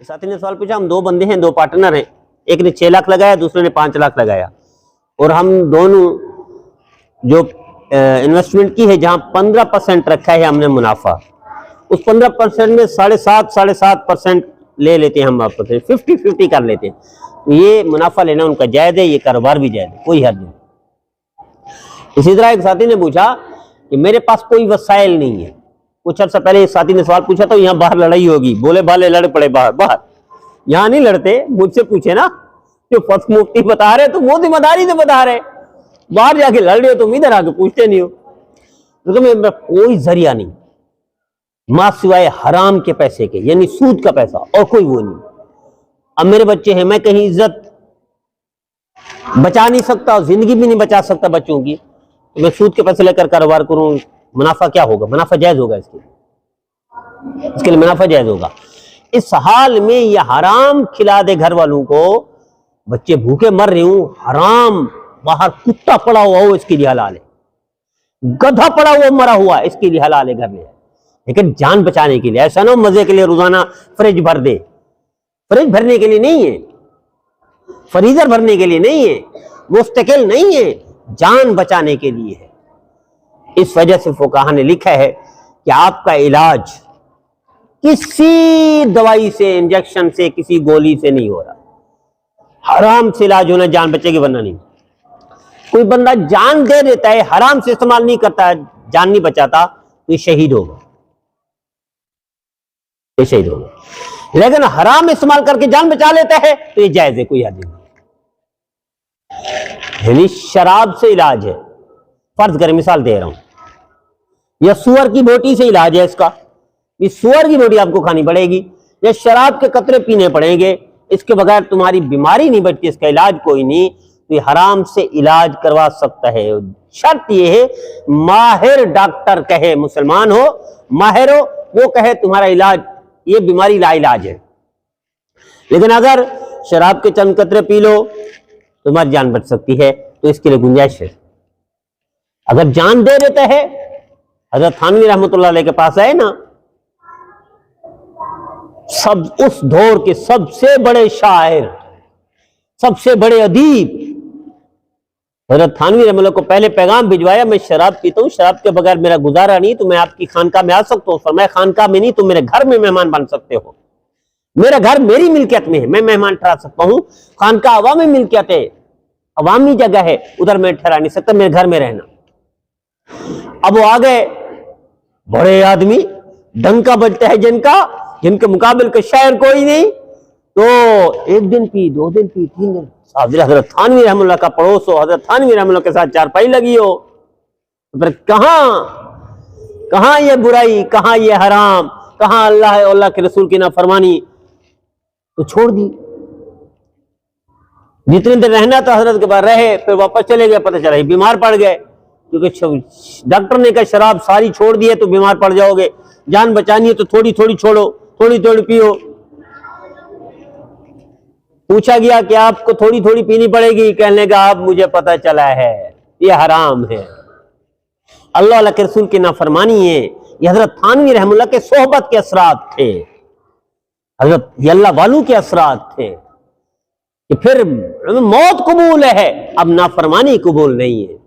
ساتھی نے سوال پوچھا، ہم دو بندے ہیں، دو پارٹنر ہیں، ایک نے 6 لاکھ لگایا، دوسرے نے 5 لاکھ لگایا، اور ہم دونوں جو انویسٹمنٹ کی ہے جہاں 15% رکھا ہے ہم نے منافع، اس 15% میں 7.5% لے لیتے ہیں ہم، آپ 50-50 کر لیتے ہیں۔ یہ منافع لینا ان کا جائز ہے، یہ کاروبار بھی جائز ہے، کوئی حرج نہیں۔ اسی طرح ایک ساتھی نے پوچھا کہ میرے پاس کوئی وسائل نہیں ہے، کچھ عرصہ پہلے ایک ساتھی نے سوال پوچھا تو یہاں باہر لڑائی ہوگی، بولے بالے لڑ پڑے باہر، یہاں نہیں لڑتے، مجھ سے پوچھے نا، جو فتح مفتی بتا رہے تو وہ ذمہ داری سے بتا رہے، باہر جا کے لڑ رہے ہو تم ادھر آ کے پوچھتے نہیں ہو۔ کیونکہ میرا کوئی ذریعہ نہیں ماں سوائے حرام کے پیسے کے، یعنی سود کا پیسہ، اور کوئی وہ نہیں۔ اب میرے بچے ہیں، میں کہیں عزت بچا نہیں سکتا اور زندگی بھی نہیں بچا سکتا بچوں کی، تو میں سود کے پیسے لے کر کاروبار کروں، منافع کیا ہوگا؟ منافع جائز ہوگا، اس کے لیے منافع جائز ہوگا۔ اس حال میں یہ حرام کھلا دے گھر والوں کو، بچے بھوکے مر رہے ہوں، حرام باہر کتا پڑا ہوا ہو اس کے لیے حلال ہے، گدھا پڑا ہوا مرا ہوا اس کے لیے حلال ہے گھر میں، لیکن جان بچانے کے لیے، ایسا نہ مزے کے لیے روزانہ فریج بھر دے، فریج بھرنے کے لیے نہیں ہے، فریزر بھرنے کے لیے نہیں ہے، مستقل نہیں ہے، جان بچانے کے لیے ہے۔ اس وجہ سے فقہا نے لکھا ہے کہ آپ کا علاج کسی دوائی سے، انجیکشن سے، کسی گولی سے نہیں ہو رہا، حرام سے علاج ہونا، جان بچے گی ورنہ نہیں۔ کوئی بندہ جان دے دیتا ہے، حرام سے استعمال نہیں کرتا، جان نہیں بچاتا، تو یہ شہید ہوگا، یہ شہید ہوگا۔ لیکن حرام استعمال کر کے جان بچا لیتا ہے تو یہ جائز ہے، کوئی حد نہیں۔ یعنی شراب سے علاج ہے، فرض کریں مثال دے رہا ہوں، یا سور کی بوٹی سے علاج ہے اس کا، یہ سور کی بوٹی آپ کو کھانی پڑے گی، یا شراب کے قطرے پینے پڑیں گے، اس کے بغیر تمہاری بیماری نہیں بچتی، اس کا علاج کوئی نہیں، تو یہ حرام سے علاج کروا سکتا ہے۔ شرط یہ ہے ماہر ڈاکٹر کہے، مسلمان ہو، ماہر ہو، وہ کہے تمہارا علاج، یہ بیماری لا علاج ہے۔ لیکن اگر شراب کے چند قطرے پی لو تمہاری جان بچ سکتی ہے، تو اس کے لیے گنجائش ہے۔ اگر جان دے دیتا ہے، حضرت تھانوی رحمۃ اللہ علیہ کے پاس آئے نا، اس دور کے سب سے بڑے شاعر، سب سے بڑے ادیب، حضرت تھانوی رحمۃ اللہ کو پہلے پیغام بھجوایا، میں شراب پیتا ہوں، شراب کے بغیر میرا گزارا نہیں، تو میں آپ کی خانقاہ میں آ سکتا ہوں؟ فرمایا خانقاہ میں نہیں، تو میرے گھر میں مہمان بن سکتے ہو، میرا گھر میری ملکیت میں ہے، میں مہمان ٹھہرا سکتا ہوں، خانقاہ عوامی ملکیت ہے، عوامی جگہ ہے، ادھر میں ٹھہرا نہیں سکتا، میرے گھر میں رہنا۔ اب وہ آگئے بڑے آدمی، ڈنکا بجتا ہے جن کے مقابل کا شاعر کوئی نہیں، تو ایک دن پی، 2 دن پی، 3 دن، حضرت تھانوی رحمۃ اللہ کا پڑوس ہو، حضرت تھانوی رحمۃ اللہ کے ساتھ چارپائی لگی ہو، پھر کہاں یہ برائی، کہاں یہ حرام، کہاں اللہ اور اللہ کے رسول کی نافرمانی، تو چھوڑ دی۔ جتنے دن رہنا تھا حضرت کے بعد رہے، پھر واپس چلے گئے، پتہ چلا بیمار پڑ گئے، کیونکہ ڈاکٹر نے کہا شراب ساری چھوڑ دی ہے تو بیمار پڑ جاؤ گے، جان بچانی ہے تو تھوڑی تھوڑی چھوڑو، تھوڑی تھوڑی پیو۔ پوچھا گیا کہ آپ کو تھوڑی تھوڑی پینی پڑے گی، کہنے کا اب مجھے پتہ چلا ہے یہ حرام ہے، اللہ کے رسول کی نافرمانی ہے۔ یہ حضرت تھانوی رحمہ اللہ کے صحبت کے اثرات تھے، حضرت یہ اللہ والوں کے اثرات تھے، کہ پھر موت قبول ہے، اب نافرمانی قبول نہیں ہے۔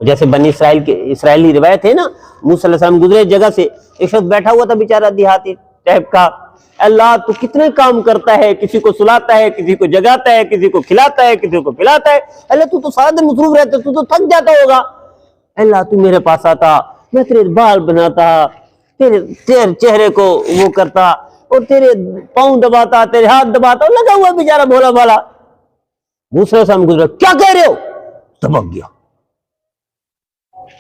جیسے بنی اسرائیلی روایت ہے نا، موسیٰ علیہ السلام گزرے جگہ سے، ایک شخص بیٹھا ہوا تھا بیچارہ دیہاتی ٹائپ کا، اللہ تو کتنے کام کرتا ہے، کسی کو سلاتا ہے، کسی کو جگاتا ہے، کسی کو کھلاتا ہے، کسی کو پلاتا ہے، اللہ تو سارا دن مصروف رہتا ہے، تو تھک جاتا ہوگا، اللہ تو میرے پاس آتا، میں تیرے بال بناتا، تیرے چہرے کو وہ کرتا، اور تیرے پاؤں دباتا، تیرے ہاتھ دباتا، لگا ہوا بیچارہ بھولا بھالا۔ موسیٰ علیہ السلام گزرے، کیا کہہ رہے ہو؟ دبک گیا۔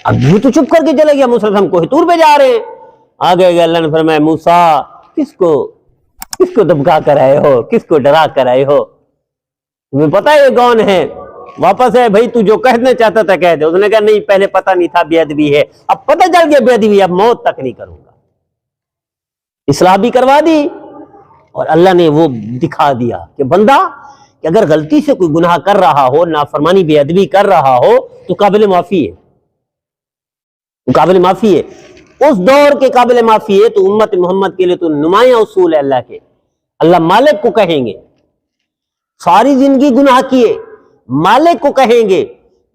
اب یہ تو چپ کر کے چلے گیا، موسیٰ علیہ السلام کوہ طور پہ جا رہے ہیں، آگے گئے، اللہ نے فرمایا موسیٰ کس کو دبکا کر آئے ہو، کس کو ڈرا کر آئے ہو؟ تمہیں پتا ہے یہ کون ہے؟ واپس ہے بھائی، تو جو کہنا چاہتا تھا کہہ دے۔ اس نے کہا نہیں، پہلے پتہ نہیں تھا بے ادبی ہے، اب پتہ چل گیا بے ادبی، اب موت تک نہیں کروں گا۔ اصلاح بھی کروا دی، اور اللہ نے وہ دکھا دیا کہ بندہ کہ اگر غلطی سے کوئی گناہ کر رہا ہو، نافرمانی بے ادبی کر رہا ہو، تو قابل معافی ہے، قابل معافی ہے، اس دور کے قابل معافی ہے، تو امت محمد کے لیے تو نمایاں اصول ہے اللہ کے۔ اللہ مالک کو کہیں گے ساری زندگی گناہ کیے، مالک کو کہیں گے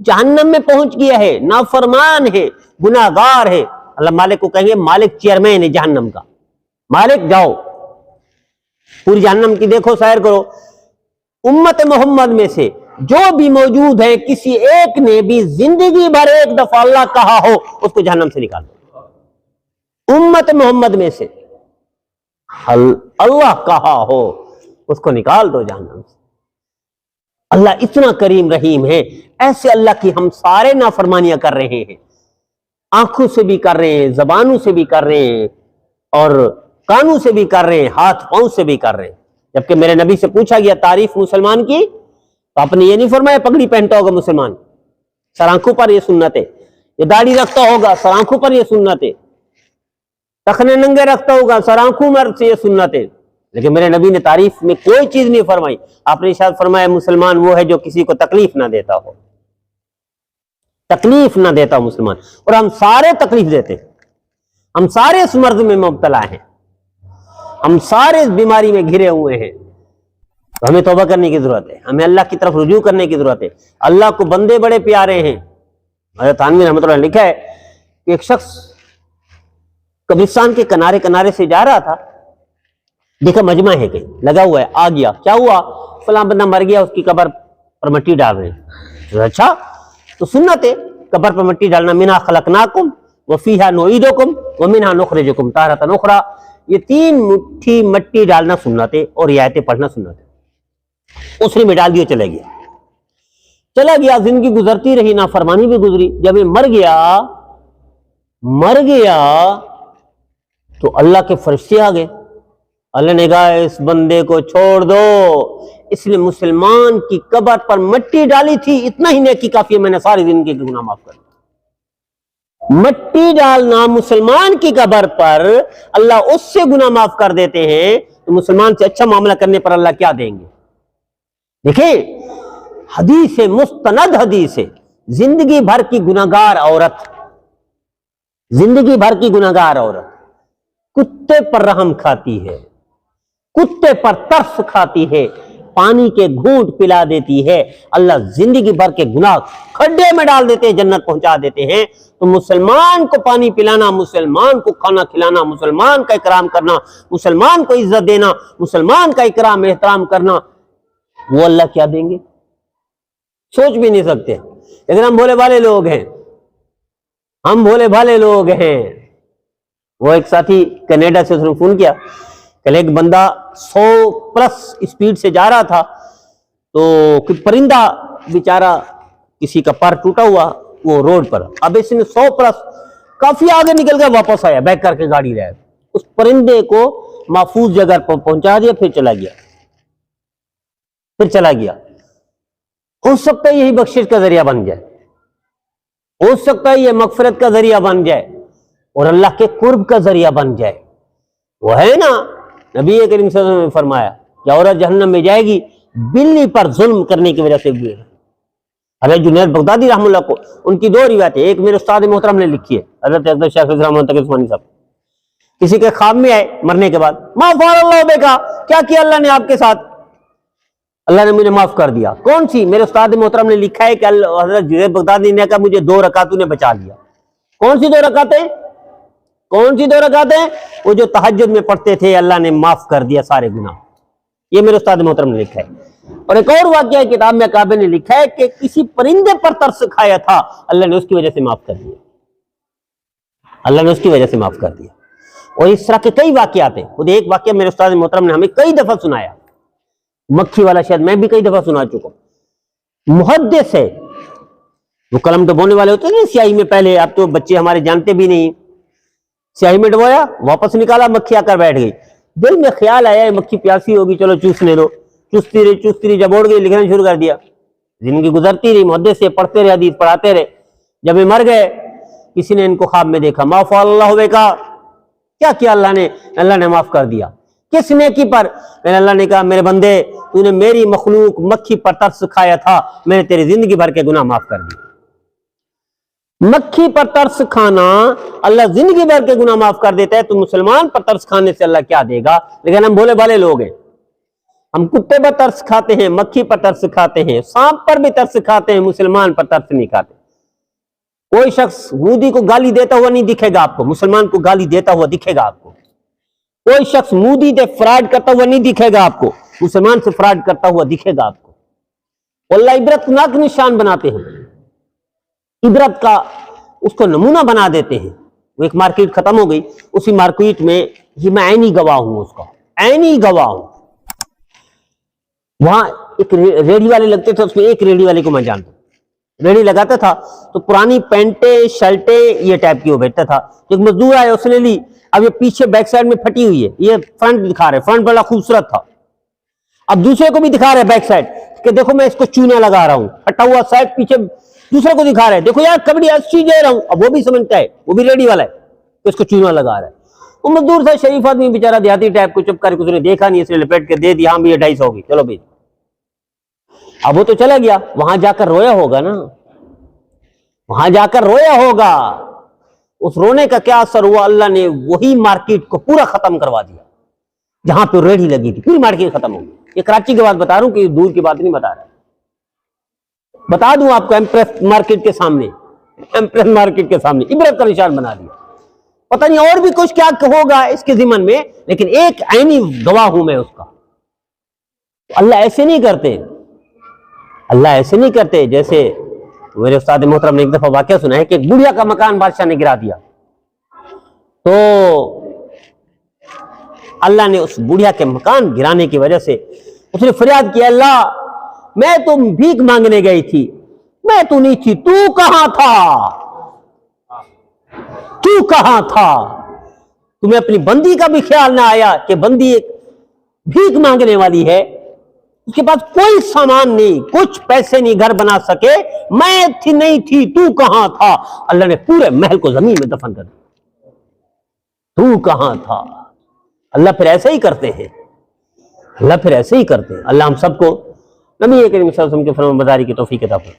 جہنم میں پہنچ گیا ہے، نافرمان ہے، گناہ گار ہے، اللہ مالک کو کہیں گے مالک چیئرمین ہے جہنم کا، مالک جاؤ پوری جہنم کی دیکھو سیر کرو، امت محمد میں سے جو بھی موجود ہے کسی ایک نے بھی زندگی بھر ایک دفعہ اللہ کہا ہو اس کو جہنم سے نکال دو، امت محمد میں سے اللہ کہا ہو اس کو نکال دو جہنم سے۔ اللہ اتنا کریم رحیم ہے، ایسے اللہ کی ہم سارے نافرمانیاں کر رہے ہیں، آنکھوں سے بھی کر رہے ہیں، زبانوں سے بھی کر رہے ہیں، اور کانوں سے بھی کر رہے ہیں، ہاتھ پاؤں سے بھی کر رہے ہیں۔ جبکہ میرے نبی سے پوچھا گیا تعریف مسلمان کی تو آپ نے یہ نہیں فرمایا پگڑی پہنتا ہوگا مسلمان، سر آنکھوں پر یہ سنت ہے، یہ داڑھی رکھتا ہوگا سر آنکھوں پر یہ سنت ہے، ٹخنے ننگے رکھتا ہوگا سر آنکھوں میں سے یہ سنت ہے، لیکن میرے نبی نے تعریف میں کوئی چیز نہیں فرمائی۔ آپ نے ارشاد فرمایا مسلمان وہ ہے جو کسی کو تکلیف نہ دیتا ہو، تکلیف نہ دیتا ہو مسلمان، اور ہم سارے تکلیف دیتے ہیں، ہم سارے اس مرض میں مبتلا ہیں، ہم سارے اس بیماری میں گھرے ہوئے ہیں، تو ہمیں توبہ کرنے کی ضرورت ہے، ہمیں اللہ کی طرف رجوع کرنے کی ضرورت ہے۔ اللہ کو بندے بڑے پیارے ہیں۔ حضرت تھانوی رحمۃ اللہ نے لکھا ہے کہ ایک شخص قبرستان کے کنارے کنارے سے جا رہا تھا، دیکھا مجمع ہے کہیں لگا ہوا ہے، آ گیا، کیا ہوا؟ فلاں بندہ مر گیا، اس کی قبر پر مٹی ڈال رہے ہیں۔ اچھا تو سنت ہے قبر پر مٹی ڈالنا، منہا خلقناکم وفیہا نعیدکم ومنہا نخرجکم تارۃ اخری، یہ 3 مٹھی مٹی ڈالنا سنت ہے اور یہ آیتیں پڑھنا سنت ہے۔ اس نے میں ڈال دیا، چلا گیا، زندگی گزرتی رہی، نافرمانی بھی گزری، جب یہ مر گیا تو اللہ کے فرشتے آ گئے، اللہ نے کہا اس بندے کو چھوڑ دو، اس نے مسلمان کی قبر پر مٹی ڈالی تھی، اتنا ہی نیکی کافی ہے، میں نے ساری زندگی کے گناہ معاف کر دیا۔ مٹی ڈالنا مسلمان کی قبر پر اللہ اس سے گناہ معاف کر دیتے ہیں، تو مسلمان سے اچھا معاملہ کرنے پر اللہ کیا دیں گے؟ دیکھیں حدیث مستند حدیث ہے، زندگی بھر کی گناہگار عورت، زندگی بھر کی گناہگار عورت کتے پر رحم کھاتی ہے، کتے پر ترس کھاتی ہے، پانی کے گھونٹ پلا دیتی ہے، اللہ زندگی بھر کے گناہ کھڈے میں ڈال دیتے ہیں، جنت پہنچا دیتے ہیں۔ تو مسلمان کو پانی پلانا، مسلمان کو کھانا کھلانا، مسلمان کا اکرام کرنا، مسلمان کو عزت دینا، مسلمان کا اکرام احترام کرنا، وہ اللہ کیا دیں گے؟ سوچ بھی نہیں سکتے۔ لیکن ہم بھولے بھالے لوگ ہیں، ہم بھولے بھالے لوگ ہیں۔ وہ ایک ساتھی کینیڈا سے اس نے فون کیا، کہ ایک بندہ 100+ اسپیڈ سے جا رہا تھا، تو پرندہ بیچارہ کسی کا پر ٹوٹا ہوا وہ روڈ پر، اب اس نے 100+ کافی آگے نکل گیا، واپس آیا بیک کر کے گاڑی رہا، اس پرندے کو محفوظ جگہ پر پہنچا دیا، پھر چلا گیا۔ ہو سکتا ہے یہی بخشش کا ذریعہ بن جائے، ہو سکتا ہے یہ مغفرت کا ذریعہ بن جائے اور اللہ کے قرب کا ذریعہ بن جائے۔ وہ ہے نا نبی کریم صلی اللہ علیہ وسلم نے فرمایا کہ عورت جہنم میں جائے گی بلی پر ظلم کرنے کی وجہ سے ہوئی ہے۔ حضرت جنید بغدادی رحمہ اللہ کو ان کی 2 روایتیں، ایک میرے استاد محترم نے لکھی ہے، حضرت اقدس شیخ الاسلام تقی عثمانی صاحب، کسی کے خواب میں آئے مرنے کے بعد، ما فعل اللہ بک، کیا کیا اللہ نے آپ کے ساتھ؟ اللہ نے مجھے معاف کر دیا۔ کون سی؟ میرے استاد محترم نے لکھا ہے کہ حضرت جنید بغدادی نے کہا مجھے 2 رکعتوں نے بچا لیا۔ کون سی 2 رکعتیں؟ کون سی 2 رکعتیں؟ وہ جو تہجد میں پڑھتے تھے، اللہ نے معاف کر دیا سارے گناہ، یہ میرے استاد محترم نے لکھا ہے۔ اور ایک اور واقعہ کتاب میں کعبے نے لکھا ہے کہ کسی پرندے پر ترس کھایا تھا، اللہ نے اس کی وجہ سے معاف کر دیا، اللہ نے اس کی وجہ سے معاف کر دیا۔ اور اس طرح کے کئی واقعات ہیں، خود ایک واقعہ میرے استاد محترم نے ہمیں کئی دفعہ سنایا، مکھی والا شاید میں بھی کئی دفعہ سنا چکا ہوں۔ محدث ہے، وہ قلم ڈبونے والے ہوتے ہیں نا سیاہی میں، پہلے اب تو بچے ہمارے جانتے بھی نہیں، سیاہی میں ڈبویا، واپس نکالا، مکھی آ کر بیٹھ گئی، دل میں خیال آیا مکھی پیاسی ہوگی، چلو چوسنے دو، چوستی رہی، جب اڑ گئی لکھنا شروع کر دیا، زندگی گزرتی رہی، محدث سے پڑھتے رہے، حدیث پڑھاتے رہے۔ جب یہ مر گئے کسی نے ان کو خواب میں دیکھا، ما فعل اللہ بک، کیا کیا اللہ نے معاف کر دیا۔ کس نیکی پر؟ اللہ نے کہا میرے بندے تو نے میری مخلوق مکھی پر ترس کھایا تھا، میں نے تیری زندگی بھر کے گناہ معاف کر دیے۔ مکھی پر ترس کھانا اللہ زندگی بھر کے گناہ معاف کر دیتا ہے، تو مسلمان پر ترس کھانے سے اللہ کیا دے گا؟ لیکن ہم بھولے بھالے لوگ ہیں، ہم کتے پر ترس کھاتے ہیں، مکھی پر ترس کھاتے ہیں، سانپ پر بھی ترس کھاتے ہیں، مسلمان پر ترس نہیں کھاتے۔ کوئی شخص مودی کو گالی دیتا ہوا نہیں دکھے گا آپ کو، مسلمان کو گالی دیتا ہوا دکھے گا آپ کو۔ کوئی شخص مودی سے فراڈ کرتا ہوا نہیں دکھے گا آپ کو، مسلمان سے فراڈ کرتا ہوا دکھے گا آپ کو۔ اللہ عبرت ناک نشان بناتے ہیں، عبرت کا اس کو نمونہ بنا دیتے ہیں۔ وہ ایک مارکیٹ ختم ہو گئی، اسی مارکیٹ میں یہ میں عینی گواہ ہوں، اس کا عینی گواہ ہوں۔ وہاں ایک ریڑھی والے لگتے تھے، اس میں ایک ریڑھی والے کو میں جانتا ہوں، ریڑھی لگاتا تھا تو پرانی پینٹیں شرٹیں یہ ٹائپ کی وہ بیچتا تھا۔ ایک مزدور آیا، اس نے لی، اب یہ پیچھے بیک سائڈ میں پھٹی ہوئی ہے، یہ فرنٹ دکھا رہے، فرنٹ بڑا خوبصورت تھا، اب دوسرے کو بھی دکھا رہے بیک سائڈ کہ دیکھو میں اس کو چونا لگا رہا ہوں، پھٹا ہوا سائڈ پیچھے دوسرے کو دکھا رہے، دیکھو یار کبڈی اچھی دے رہا ہوں۔ اب وہ بھی سمجھتا ہے، وہ بھی ریڑھی والا ہے، تو اس کو چونا لگا رہا ہے۔ وہ مزدور تھا، شریف آدمی بیچارہ دیہاتی ٹائپ کو، چپ کر کے اس نے دیکھا نہیں، اس نے لپیٹ کے دے دیا، ہاں بھی یہ 250 ہوگی، چلو بھائی۔ اب وہ تو چلا گیا، وہاں جا کر رویا ہوگا نا، وہاں جا کر رویا ہوگا۔ اس رونے کا کیا اثر ہوا؟ اللہ نے وہی مارکیٹ کو پورا ختم کروا دیا جہاں پہ ریڑھی لگی تھی، پوری مارکیٹ ختم ہو گئی۔ یہ کراچی کی بات بتا رہا ہوں، کہ دور کی بات نہیں بتا رہا، بتا دوں آپ کو، ایمپریس مارکیٹ کے سامنے، ایمپریس مارکیٹ کے سامنے عبرت کا نشان بنا دیا۔ پتہ نہیں اور بھی کچھ کیا ہوگا اس کے ضمن میں، لیکن ایک عینی گواہ ہوں میں اس کا۔ اللہ ایسے نہیں کرتے، اللہ ایسے نہیں کرتے۔ جیسے میرے استاد محترم نے ایک دفعہ واقعہ سنا ہے کہ ایک بڑھیا کا مکان بادشاہ نے گرا دیا، تو اللہ نے اس بڑھیا کے مکان گرانے کی وجہ سے اس نے فریاد کیا، اللہ میں تو بھیک مانگنے گئی تھی، میں تو نہیں تھی، تو کہاں تھا؟ تو کہاں تھا؟ تمہیں اپنی بندی کا بھی خیال نہ آیا کہ بندی ایک بھیک مانگنے والی ہے، اس کے پاس کوئی سامان نہیں، کچھ پیسے نہیں، گھر بنا سکے، میں تھی نہیں تھی، تو کہاں تھا؟ اللہ نے پورے محل کو زمین میں دفن کر دیا۔ تو کہاں تھا؟ اللہ پھر ایسے ہی کرتے ہیں، اللہ پھر ایسے ہی کرتے ہیں۔ اللہ ہم سب کو نبی کریم صلی اللہ علیہ وسلم کے فرمان برداری کی توفیق عطا فرمائے۔